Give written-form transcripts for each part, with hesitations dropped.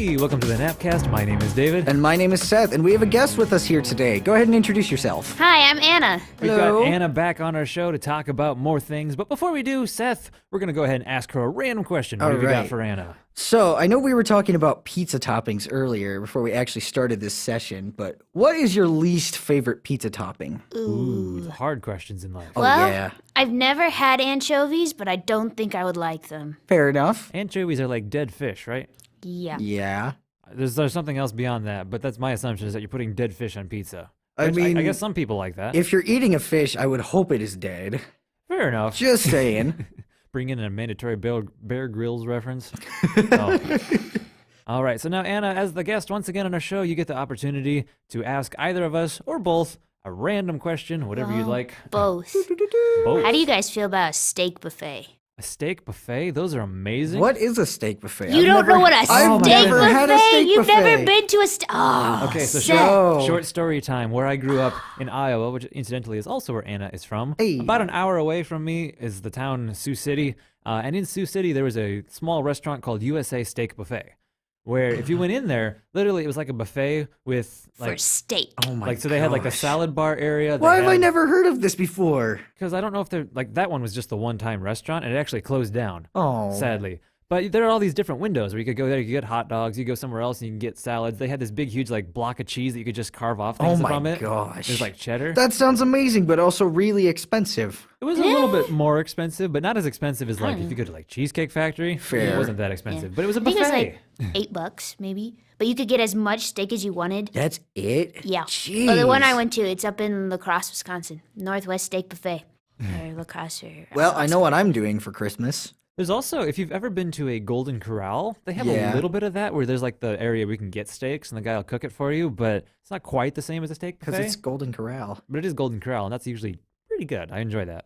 Hey, welcome to the GNAPcast. My name is David. And my name is Seth, and we have a guest with us here today. Go ahead and introduce yourself. Hi, I'm Anna. We've Hello. got Anna back on our show to talk about more things. But before we do, Seth, we're going to go ahead and ask her a random question. What have you got for Anna? So, I know we were talking about pizza toppings earlier before we actually started this session, but what is your least favorite pizza topping? Ooh, hard questions in life. Well, yeah. I've never had anchovies, but I don't think I would like them. Fair enough. Anchovies are like dead fish, right? Yeah. Yeah. There's something else beyond that, but that's my assumption is that you're putting dead fish on pizza. I Which mean, I guess some people like that. if you're eating a fish, I would hope it is dead. Fair enough. Just saying. Bring in a mandatory Bear Grylls reference. Oh. All right, so now Anna, as the guest once again on our show, you get the opportunity to ask either of us or both a random question, whatever you'd like. Both. Both. How do you guys feel about a steak buffet? A steak buffet? Those are amazing. What is a steak buffet? You don't know what a I've steak never buffet? had a steak You've buffet. never been to a steak. Oh, Okay, so Seth. short story time. Where I grew up in Iowa, which incidentally is also where Anna is from. Hey. About an hour away from me is the town Sioux City. And in Sioux City, there was a small restaurant called USA Steak Buffet, where if you went in there, literally it was like a buffet with For like, steak. Oh my like so they had like the gosh. salad bar area. Why have I never heard of this before? Because I don't know if they're like that one was just the one-time restaurant, and it actually closed down. Oh. Sadly. But there are all these different windows where you could go there, you could get hot dogs, you go somewhere else and you can get salads. They had this big, huge like block of cheese that you could just carve off things Oh my from it. gosh. There's like cheddar. That sounds amazing, but also really expensive. It was a little bit more expensive, but not as expensive as like if you go to like Cheesecake Factory. Fair. It wasn't that expensive, but it was a I think it was buffet. like $8 maybe. But you could get as much steak as you wanted. That's it? Yeah. Jeez. Oh, the one I went to, it's up in La Crosse, Wisconsin. Northwest Steak Buffet. Or La Crosse. Or, Well, I know what I'm doing for Christmas. There's also, if you've ever been to a Golden Corral, they have Yeah. a little bit of that where there's like the area where you can get steaks and the guy will cook it for you, but it's not quite the same as a steak Because buffet. it's Golden Corral. But it is Golden Corral, and that's usually pretty good. I enjoy that.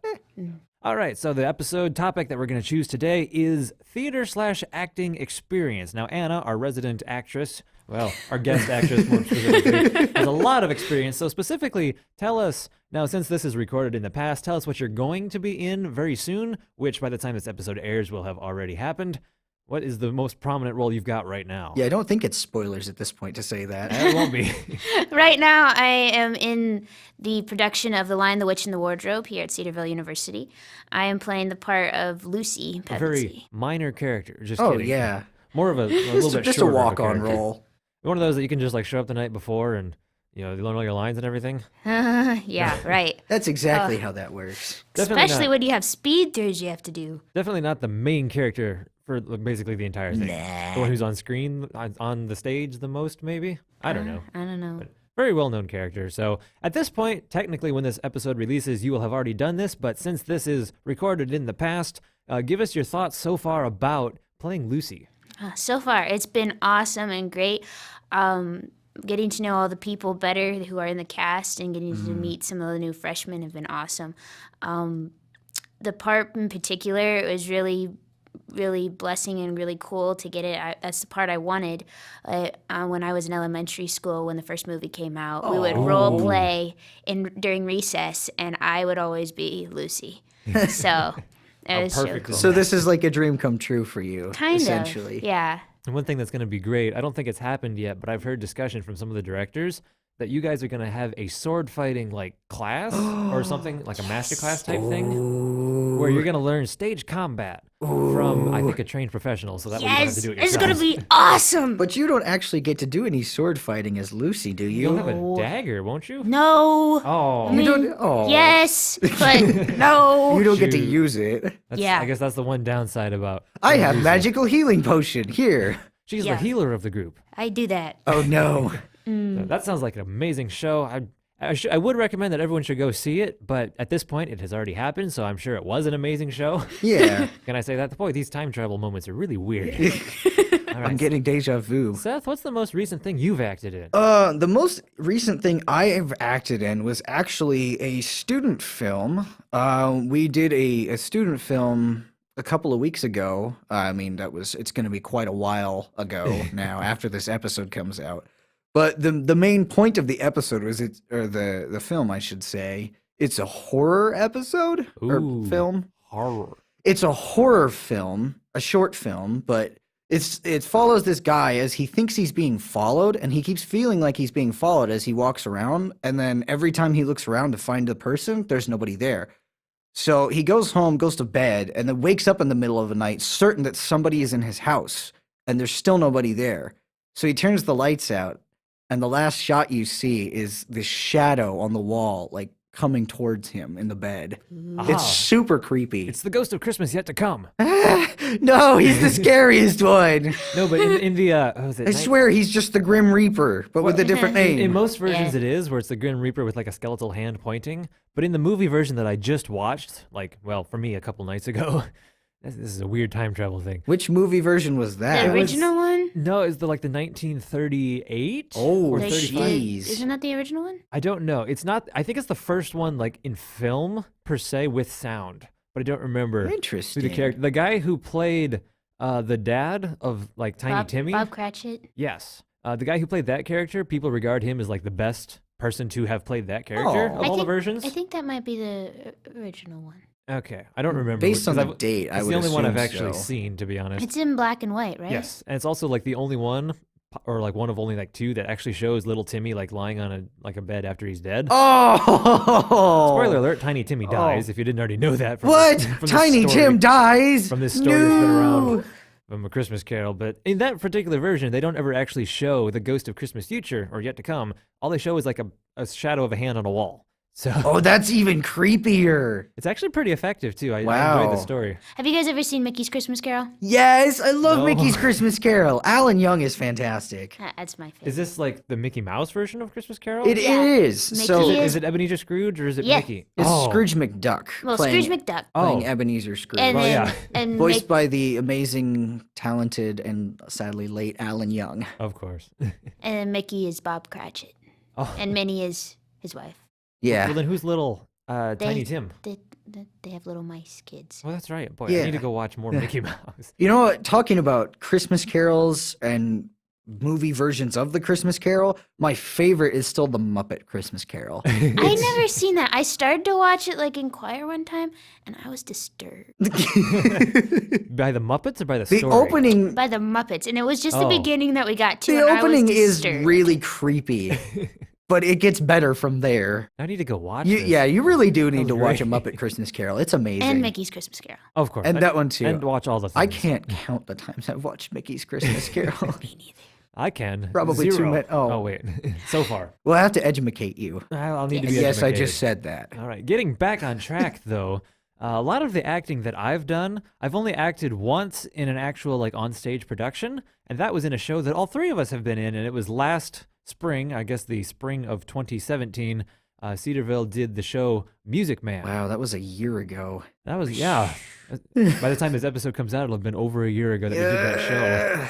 All right, so the episode topic that we're going to choose today is theater/acting experience. Now, Anna, our resident actress, well, our guest actress more specifically, has a lot of experience. So specifically, tell us, now since this is recorded in the past, tell us what you're going to be in very soon, which by the time this episode airs will have already happened. What is the most prominent role you've got right now? Yeah, I don't think it's spoilers at this point to say that. It won't be. Right now, I am in the production of The Lion, the Witch, and the Wardrobe here at Cedarville University. I am playing the part of Lucy A very Pevensie. minor character. Just Oh, kidding. yeah. More of a little bit Just a shorter of walk-on character. role. One of those that you can just like show up the night before and you learn all your lines and everything. Yeah, right. That's exactly how that works. Definitely Especially not, when you have speed throughs you have to do. definitely not the main character for basically the entire thing. The one who's on screen, on the stage the most, maybe. I don't know. I don't know. Very well-known character. So at this point, technically, when this episode releases, you will have already done this. But since this is recorded in the past, give us your thoughts so far about playing Lucy. So far, it's been awesome and great. Getting to know all the people better who are in the cast and getting to meet some of the new freshmen have been awesome. The part in particular was really, really blessing and really cool to get it. That's the part I wanted when I was in elementary school when the first movie came out. We would role play during recess, and I would always be Lucy. So it was perfect. cool. So this is like a dream come true for you, Kind essentially. of, yeah. And one thing that's going to be great, I don't think it's happened yet, but I've heard discussion from some of the directors that you guys are going to have a sword fighting like class or something like a master class type thing where you're going to learn stage combat from, I think, a trained professional. So that way you don't have Yes, to do it it's yourself. going to be awesome. But you don't actually get to do any sword fighting as Lucy, do you? You'll have a dagger, won't you? No. Oh, You don't. Oh. Yes, but no. You don't get to Shoot. use it. Yeah. I guess that's the one downside about. I have magical healing potion here. She's Yeah. the healer of the group. I do that. Oh no. So that sounds like an amazing show. I would recommend that everyone should go see it, but at this point, it has already happened, so I'm sure it was an amazing show. Yeah. Can I say that? Boy, these time travel moments are really weird. All right, I'm getting deja vu. Seth, what's the most recent thing you've acted in? The most recent thing I have acted in was actually a student film. We did a student film a couple of weeks ago. I mean, it's going to be quite a while ago now after this episode comes out. But the main point of the episode was the film, I should say. It's a horror episode or Ooh. film. Horror. It's a horror film, a short film, but It follows this guy as he thinks he's being followed, and he keeps feeling like he's being followed as he walks around. And then every time he looks around to find the person, there's nobody there. So he goes home, goes to bed, and then wakes up in the middle of the night, certain that somebody is in his house, and there's still nobody there. So he turns the lights out, and the last shot you see is this shadow on the wall, like coming towards him in the bed. Aha. It's super creepy. It's the ghost of Christmas yet to come. No, he's the scariest one. No, but in the what was it? I swear he's just the Grim Reaper, but with a different name. In most versions, it is where it's the Grim Reaper with like a skeletal hand pointing. But in the movie version that I just watched, like, well, for me a couple nights ago, this is a weird time travel thing. Which movie version was that? The original one? No, it's the 1938 Oh, or Like, 35. jeez. Isn't that the original one? I don't know. It's not. I think it's the first one, like in film per se, with sound. But I don't remember who Interesting. the character. The guy who played the dad of like Tiny Timmy. Bob Cratchit. Yes, the guy who played that character. People regard him as like the best person to have played that character Oh. of all the versions. I think that might be the original one. Okay, I don't remember. Based on 'cause the date, I it's would the only one I've assume actually so. seen, to be honest. It's in black and white, right? Yes, and it's also like the only one, or like one of only like two that actually shows little Timmy like lying on a bed after he's dead. Oh! Spoiler alert: Tiny Timmy dies. If you didn't already know that. From What? from this Tiny story- Tim dies? From this story that's been around No! from A Christmas Carol, but in that particular version, they don't ever actually show the ghost of Christmas future or yet to come. All they show is like a shadow of a hand on a wall. So Oh, that's even creepier. it's actually pretty effective too. I enjoyed Wow. the story. Have you guys ever seen Mickey's Christmas Carol? Yes, I love No. Mickey's Christmas Carol. Alan Young is fantastic. That's my favorite. Is this like the Mickey Mouse version of Christmas Carol? It Yeah. is. Mickey So is- Is it Ebenezer Scrooge or is it Yeah. Mickey? it's Oh. Scrooge McDuck well, playing, Scrooge McDuck. playing Oh. Ebenezer Scrooge. And Well, then, yeah. and Voiced Mick- by the amazing, talented, and sadly late Alan Young. Of course. and Mickey is Bob Cratchit. Oh. And Minnie is his wife. Yeah. Well, then who's little Tiny Tim? They have little mice kids. Well, that's right. Boy, I Yeah. need to go watch more Mickey Mouse. You know what? Talking about Christmas carols and movie versions of the Christmas Carol, my favorite is still the Muppet Christmas Carol. I never seen that. I started to watch it like in choir one time, and I was disturbed By the Muppets or by the The story? opening by the Muppets, and it was just the Oh. beginning that we got to. the and I was opening is disturbed. really creepy. But it gets better from there. I need to go watch You, this. yeah, you really do need Sounds to watch a great. Muppet Christmas Carol. It's amazing. and Mickey's Christmas Carol. Of course. And that one too. And watch all the things. I can't count the times I've watched Mickey's Christmas Carol. Me neither. I can. Probably too Zero. many- oh. wait. So far. Well, I have to educate you. I'll need to be Yes, I educated. just said that. All right, getting back on track though, a lot of the acting that I've done, I've only acted once in an actual like on-stage production, and that was in a show that all three of us have been in, and it was last spring, I guess the spring of 2017. Cedarville did the show Music Man. Wow, that was a year ago. That was By the time this episode comes out, it'll have been over a year ago that we did that show.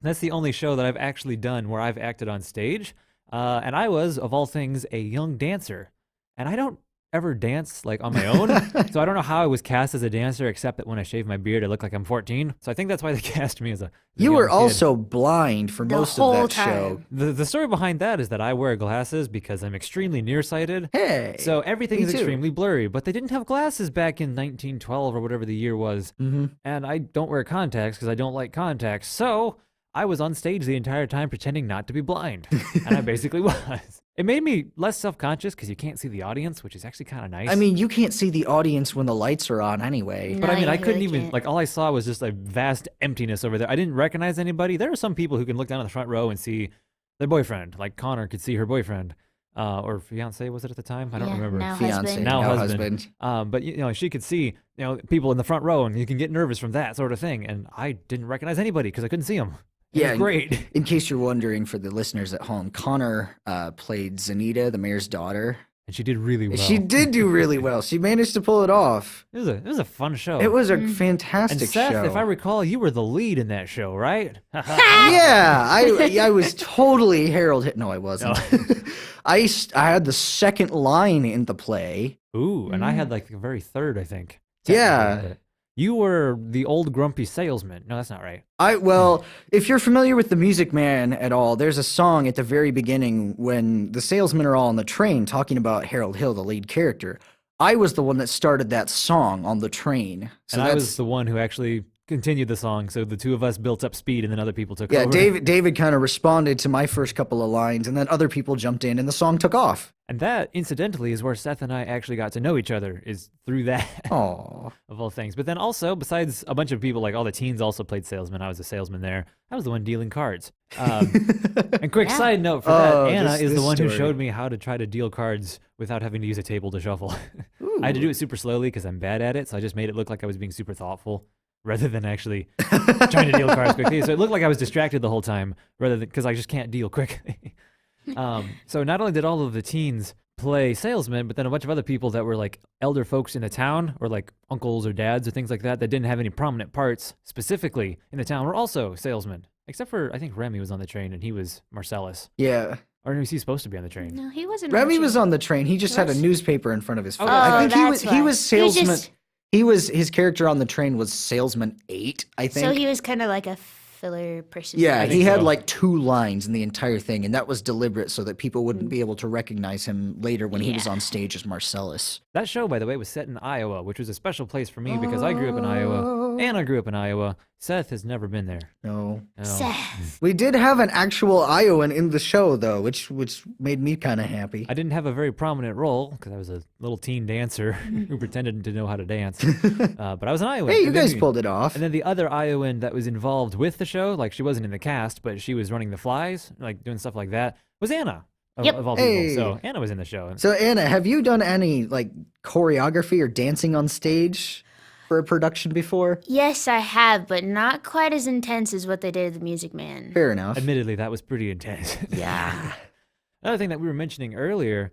That's the only show that I've actually done where I've acted on stage, and I was, of all things, a young dancer, and I don't ever dance like on my own, so I don't know how I was cast as a dancer, except that when I shave my beard, I look like I'm 14. So I think that's why they cast me as a. You young were kid. also blind for The most whole of that time. show. The story behind that is that I wear glasses because I'm extremely nearsighted. Hey. So everything me is too. extremely blurry, but they didn't have glasses back in 1912 or whatever the year was. Mm-hmm. And I don't wear contacts because I don't like contacts. So I was on stage the entire time pretending not to be blind. And I basically was. It made me less self-conscious because you can't see the audience, which is actually kind of nice. I mean, you can't see the audience when the lights are on anyway. but No, I mean, you I couldn't really even, can't. like, all I saw was just a vast emptiness over there. I didn't recognize anybody. There are some people who can look down in the front row and see their boyfriend. Like Connor could see her boyfriend. Or fiance, was it at the time? I don't Yeah, remember. now Fiance, husband. Now now husband. But you know, she could see people in the front row, and you can get nervous from that sort of thing. And I didn't recognize anybody because I couldn't see them. Yeah, great. In case you're wondering, for the listeners at home, Connor played Zanita, the mayor's daughter. And she did really well. She did do really well. She managed to pull it off. It was a fun show. It was a and fantastic Seth, show. if I recall, you were the lead in that show, right? Yeah, I was totally Harold. No, I wasn't. I had the second line in the play. Ooh, and I had like the very third, I think. Yeah. technically. You were the old grumpy salesman. No, that's not right. Well, if you're familiar with the Music Man at all, there's a song at the very beginning when the salesmen are all on the train talking about Harold Hill, the lead character. I was the one that started that song on the train. So And I that's was the one who actually continued the song. So the two of us built up speed, and then other people took Yeah, over. David kind of responded to my first couple of lines, and then other people jumped in, and the song took off. And that, incidentally, is where Seth and I actually got to know each other, is through that, Aww. of all things. But then also, besides a bunch of people, like all the teens also played salesman. I was a salesman there. I was the one dealing cards. And quick side note for that, Anna is the one who showed me how to try to deal cards without having to use a table to shuffle. I had to do it super slowly because I'm bad at it, so I just made it look like I was being super thoughtful rather than actually trying to deal cards quickly. So it looked like I was distracted the whole time rather than because I just can't deal quickly. So not only did all of the teens play salesmen, but then a bunch of other people that were like elder folks in the town or like uncles or dads or things like that that didn't have any prominent parts specifically in the town were also salesmen. Except for, I think Remy was on the train and he was Marcellus. Yeah. Or was he supposed to be on the train? No, he wasn't. Remy was on the train. He just had a Was- newspaper in front of his face. Oh, I think that's he why. was He was salesman. just- His character on the train was salesman 8, I think. So he was kind of like a filler person. Yeah, I he think had so. like 2 lines in the entire thing, and that was deliberate so that people wouldn't be able to recognize him later when he was Yeah. on stage as Marcellus. That show, by the way, was set in Iowa, which was a special place for me because I grew up in Iowa. Anna grew up in Iowa. Seth has never been there. No. No. Seth. We did have an actual Iowan in the show, though, which made me kind of happy. I didn't have a very prominent role because I was a little teen dancer who pretended to know how to dance. But I was an Iowan. Hey, you And then guys pulled it off. And then the other Iowan that was involved with the show, like she wasn't in the cast, but she was running the flies, like doing stuff like that, was Anna. Yep. Of all people. Hey. So Anna was in the show. So, Anna, have you done any like choreography or dancing on stage for a production before? Yes, I have, but not quite as intense as what they did at the Music Man. Fair enough. Admittedly, that was pretty intense. Yeah. Another thing that we were mentioning earlier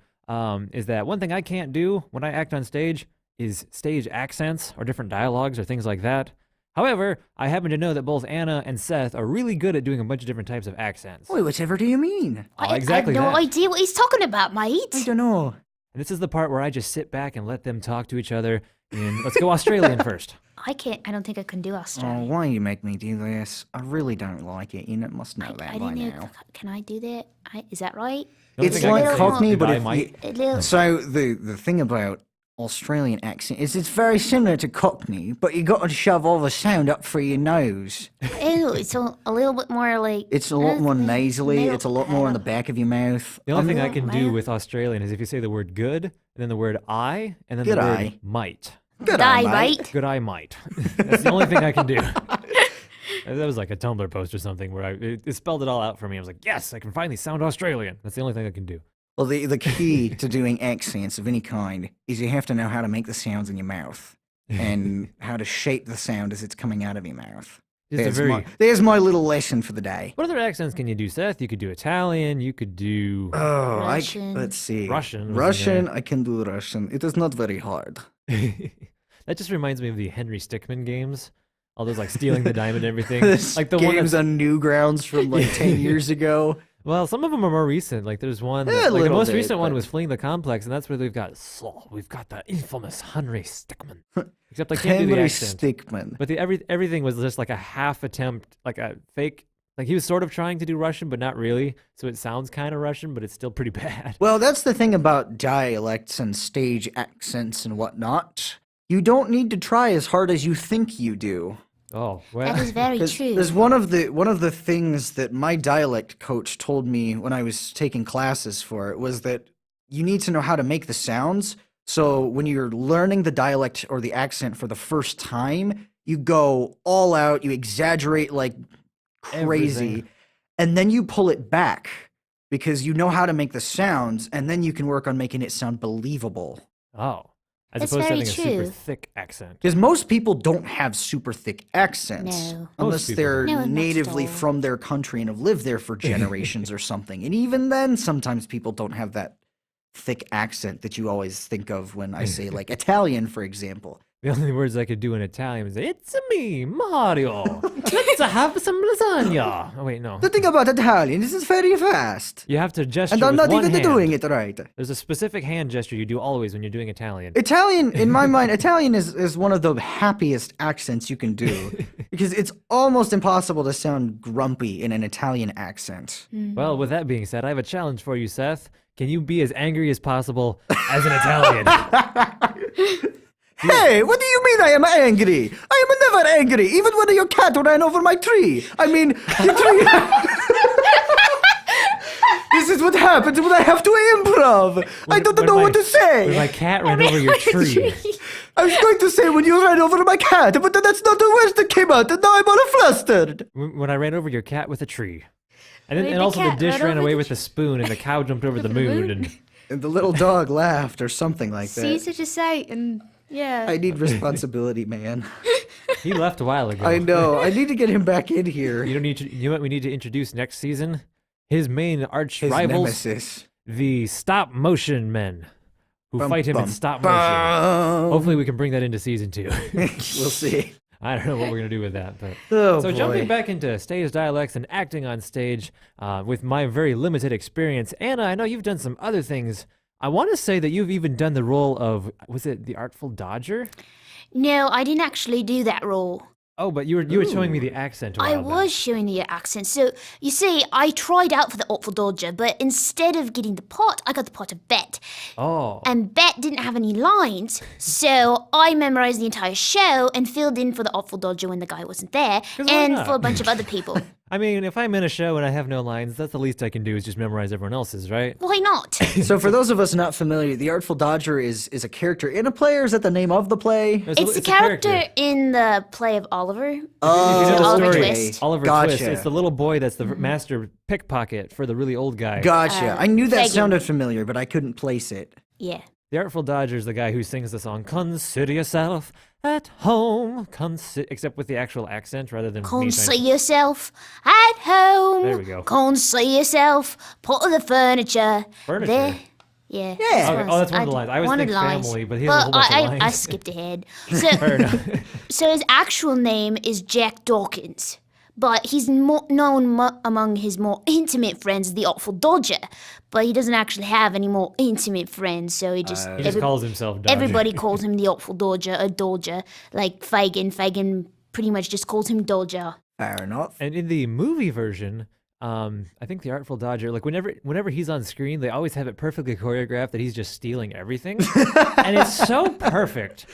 is that one thing I can't do when I act on stage is stage accents or different dialogues or things like that. However, I happen to know that both Anna and Seth are really good at doing a bunch of different types of accents. Wait, whatever do you mean? Exactly I have no that. idea what he's talking about, mate. I don't know. And this is the part where I just sit back and let them talk to each other. And let's go Australian first. I can't. I don't think I can do Oh, Australian. why you make me do this? I really don't like it. You must know that I by didn't know. now. Can I do that? Is that right? The only It's thing I like can say is Cockney, but goodbye, if Mike. A little. So the thing about Australian accent is it's very similar to Cockney, but you got to shove all the sound up through your nose. Ew, it's a little bit more like. It's a lot more nasally. little- It's a lot more on the back of your mouth. The only thing I can do man. with Australian is if you say the word good, and then the word I, and then Good the word eye. might. Good Die, eye, mate. mate. Good eye might. That's the only thing I can do. That was like a Tumblr post or something where it spelled it all out for me. I was like, yes, I can finally sound Australian. That's the only thing I can do. Well, the key to doing accents of any kind is you have to know how to make the sounds in your mouth and how to shape the sound as it's coming out of your mouth. Just a very. There's my little lesson for the day. What other accents can you do, Seth? You could do Italian. You could do. Oh, Russian. let's see. Russian was in Russian, I can do Russian. It is not very hard. That just reminds me of the Henry Stickmin games. All those like stealing the diamond and everything. This Like the one game's that's, on Newgrounds from like 10 years ago. well, some of them are more recent. Like there's one. Yeah, a Like the little most bit, recent one but- was fleeing the complex, and that's where we've got the infamous Henry Stickmin. Except I can't do the Henry accent. Stickmin. But everything was just like a half attempt, like a fake. Like he was sort of trying to do Russian, but not really. So it sounds kind of Russian, but it's still pretty bad. Well, that's the thing about dialects and stage accents and whatnot. You don't need to try as hard as you think you do. Oh well. That is very 'Cause true. there's one of the things that my dialect coach told me when I was taking classes for it was that you need to know how to make the sounds. So when you're learning the dialect or the accent for the first time, you go all out, you exaggerate like crazy, Everything. and then you pull it back because you know how to make the sounds, and then you can work on making it sound believable. Oh, as That's opposed to very having a super true. thick accent. Because most people don't have super thick accents No. unless Most people they're don't. No, not at natively all. from their country and have lived there for generations or something. And even then, sometimes people don't have that thick accent that you always think of when I say, like, Italian, for example. The only words I could do in Italian is "It's me, Mario. Let's have some lasagna." Oh wait, no. The thing about Italian is it's very fast. You have to gesture And I'm with not one even hand. doing it right. There's a specific hand gesture you do always when you're doing Italian. Italian, in my mind, Italian is one of the happiest accents you can do because it's almost impossible to sound grumpy in an Italian accent. Well, with that being said, I have a challenge for you, Seth. Can you be as angry as possible as an Italian? Hey, what do you mean I am angry? I am never angry, even when your cat ran over my tree. I mean, the tree... This is what happens when I have to improv. I don't know what to say. When my cat ran over your tree. I was going to say when you ran over my cat, but that's not the words that came out, and now I'm all flustered. When I ran over your cat with a tree. And, Wait, and the also the cat dish ran ran over away the with the spoon, and the cow jumped over the moon. And the little dog laughed or something like See that. such a sight, and yeah. I need responsibility, man. He left a while ago. I know. I need to get him back in here. You don't need to. You know what we need to introduce next season? His main arch His rivals, nemesis. the stop motion men, who Bum, fight him in bum, stop motion. bum. Hopefully, we can bring that into season 2. We'll see. I don't know what we're gonna do with that, but Oh, so boy. jumping back into stage dialects and acting on stage, with my very limited experience, Anna, I know you've done some other things. I want to say that you've even done the role of, was it the Artful Dodger? No, I didn't actually do that role. Oh, but you were showing me the accent. A I while back. was showing the accent. So, you see, I tried out for the Artful Dodger, but instead of getting the part, I got the part of Bet. Oh. And Bet didn't have any lines, so I memorized the entire show and filled in for the Artful Dodger when the guy wasn't there, 'Cause why and not? for a bunch of other people. I mean, if I'm in a show and I have no lines, that's the least I can do is just memorize everyone else's, right? Why not? So for those of us not familiar, the Artful Dodger is a character in a play, or is that the name of the play? It's a character in the play of Oliver. If you know the Oliver story, Twist. Oliver Gotcha. Twist. It's the little boy that's the master pickpocket for the really old guy. Gotcha. I knew that Fagin. sounded familiar, but I couldn't place it. Yeah. The Artful Dodger is the guy who sings the song "Consider Yourself at Home," except with the actual accent rather than me trying Consider to- yourself at home. There we go. Consider yourself part of the furniture. Furniture? There. Yeah. Yeah. that's Okay, what oh, that's one of I the lines. I was wanted thinking lines. family, but he has a whole bunch of I lines. skipped ahead. So, Fair enough. so his actual name is Jack Dawkins, but he's more known among his more intimate friends as the Artful Dodger. But he doesn't actually have any more intimate friends, so he just He just calls himself Dodger. everybody calls him the Artful Dodger, a Dodger, like Fagin. Fagin pretty much just calls him Dodger. Fair enough. And in the movie version, I think the Artful Dodger, like whenever he's on screen, they always have it perfectly choreographed that he's just stealing everything, and it's so perfect.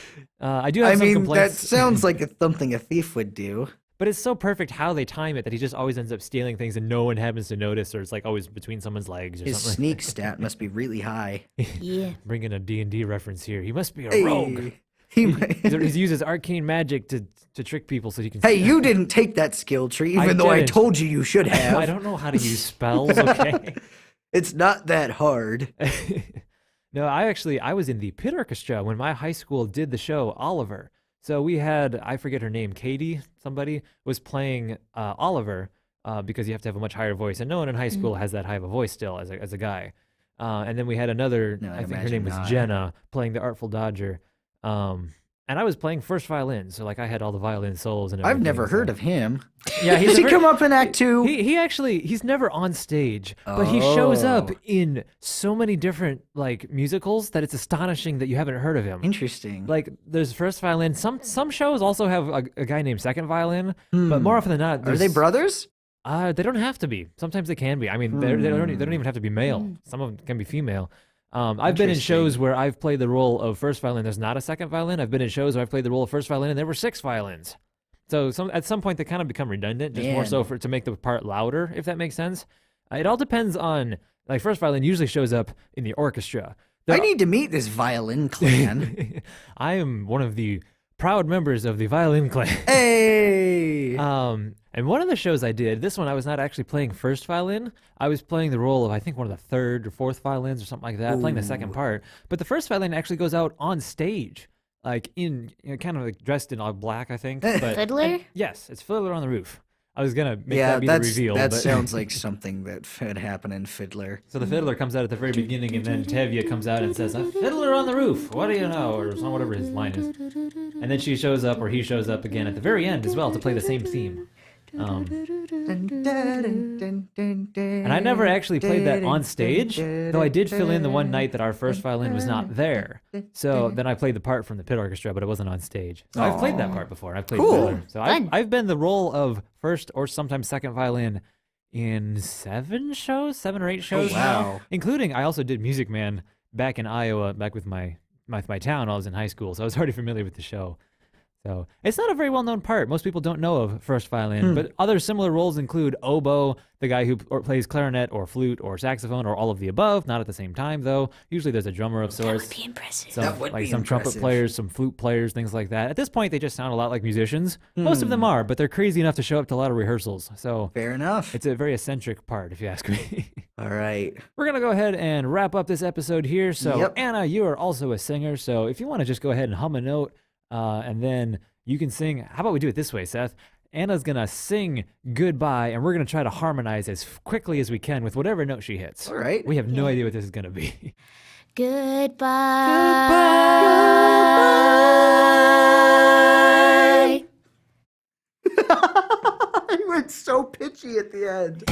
I do have I some mean, that complaints, sounds like something a thief would do. but it's so perfect how they time it that he just always ends up stealing things and no one happens to notice, or it's like always between someone's legs or His something. sneak stat must be really high. Yeah. Bringing a D&D reference here. He must be a rogue. Hey, He uses arcane magic to trick people so he can. hey, you didn't take that skill tree, I even though I didn't. told you should have. I don't know how to use spells. Okay. It's not that hard. No, I was in the pit orchestra when my high school did the show Oliver. So we had, I forget her name, Katie, somebody was playing Oliver because you have to have a much higher voice, and no one in high school has that high of a voice still as a guy. And then we had another, No, I think her imagine name was not. Jenna, playing the Artful Dodger. And I was playing first violin, so like I had all the violin solos and everything. I've never heard of him. Yeah, Does he come up in Act 2? He's never on stage, but he shows up Oh. in so many different like musicals that it's astonishing that you haven't heard of him. Interesting. Like there's first violin. Some shows also have a guy named second violin, but more often than not, Are they brothers? They don't have to be. Sometimes they can be. I mean, they don't even have to be male. Some of them can be female. I've been in shows where I've played the role of first violin. There's not a second violin. I've been in shows where I've played the role of first violin, and there were 6 violins. So at some point they kind of become redundant, just more Man. so to make the part louder, if that makes sense. It all depends on like first violin usually shows up in the orchestra. I need to meet this violin clan. I am one of the proud members of the violin clan. Hey! And one of the shows I did, this one I was not actually playing first violin. I was playing the role of I think one of the third or fourth violins or something like that, playing the second part. But the first violin actually goes out on stage, like kind of like dressed in all black, I think. But Fiddler? yes, it's Fiddler on the Roof. I was gonna make yeah, that be the reveal. that but sounds like something that would happen in Fiddler. So the fiddler comes out at the very beginning, and then Tevye comes out and says, "A fiddler on the roof. What do you know?" Or whatever his line is. And then she shows up, or he shows up again at the very end as well to play the same theme. And I never actually played that on stage, though I did fill in the one night that our first violin was not there. So then I played the part from the pit orchestra, but it wasn't on stage. So I've played that part before. I've played Cool. fiddler. So Fun. I've been the role of first or sometimes second violin in 7 or 8 shows wow. now, including I also did Music Man back in Iowa, back with my my town while I was in high school, so I was already familiar with the show. So it's not a very well-known part. Most people don't know of first violin, but other similar roles include oboe, the guy who plays clarinet or flute or saxophone or all of the above, not at the same time though. Usually there's a drummer of sorts. That would be impressive. Some trumpet players, some flute players, things like that. At this point, they just sound a lot like musicians. Most of them are, but they're crazy enough to show up to a lot of rehearsals. So Fair enough. it's a very eccentric part, if you ask me. All right. We're going to go ahead and wrap up this episode here. So, Yep. Anna, you are also a singer. So, if you want to just go ahead and hum a note and then you can sing. How about we do it this way, Seth? Anna's going to sing goodbye, and we're going to try to harmonize as quickly as we can with whatever note she hits. All right. We have no idea what this is going to be. Goodbye. You went so pitchy at the end.